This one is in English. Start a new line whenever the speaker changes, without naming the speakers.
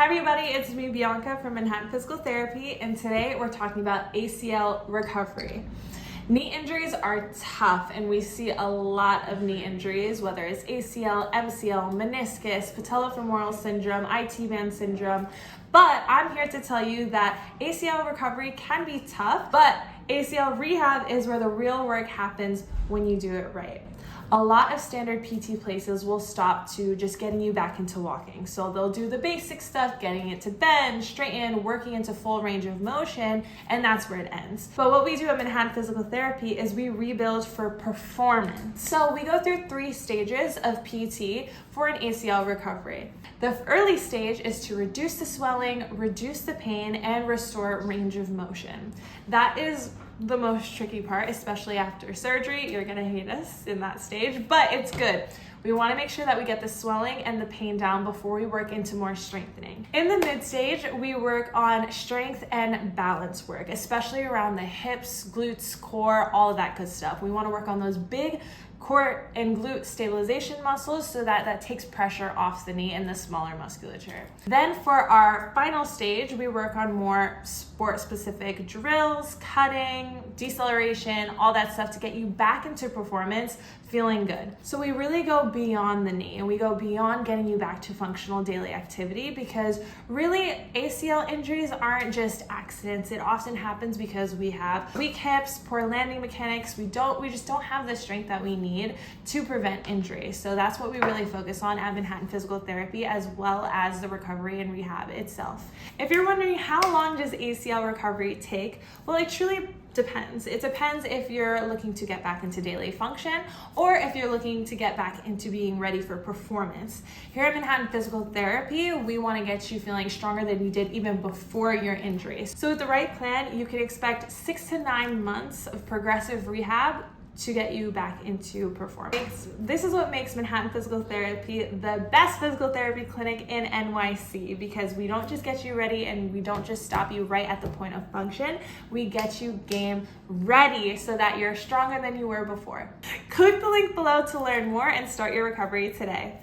Hi everybody, it's me Bianca from Manhattan Physical Therapy, and today we're talking about ACL recovery. Knee injuries are tough, and we see a lot of knee injuries, whether it's ACL, MCL, meniscus, patellofemoral syndrome, IT band syndrome. But I'm here to tell you that ACL recovery can be tough, but ACL rehab is where the real work happens when you do it right. A lot of standard PT places will stop to just getting you back into walking. So they'll do the basic stuff, getting it to bend, straighten, working into full range of motion, and that's where it ends. But what we do at Manhattan Physical Therapy is we rebuild for performance. So we go through 3 stages of PT for an ACL recovery. The early stage is to reduce the swelling, reduce the pain, and restore range of motion. That is the most tricky part, especially after surgery. You're gonna hate us in that stage, but it's good. We wanna make sure that we get the swelling and the pain down before we work into more strengthening. In the mid stage, we work on strength and balance work, especially around the hips, glutes, core, all of that good stuff. We wanna work on those big core and glute stabilization muscles so that takes pressure off the knee and the smaller musculature. Then for our final stage, we work on more sport-specific drills, cutting, deceleration, all that stuff to get you back into performance feeling good. So we really go beyond the knee and we go beyond getting you back to functional daily activity, because really ACL injuries aren't just accidents. It often happens because we have weak hips, poor landing mechanics. We just don't have the strength that we need to prevent injury. So that's what we really focus on at Manhattan Physical Therapy, as well as the recovery and rehab itself. If you're wondering how long does ACL recovery take, well, it truly depends. It depends if you're looking to get back into daily function or if you're looking to get back into being ready for performance. Here at Manhattan Physical Therapy, we want to get you feeling stronger than you did even before your injuries. So with the right plan, you could expect 6 to 9 months of progressive rehab to get you back into performance. This is what makes Manhattan Physical Therapy the best physical therapy clinic in NYC, because we don't just get you ready and we don't just stop you right at the point of function. We get you game ready so that you're stronger than you were before. Click the link below to learn more and start your recovery today.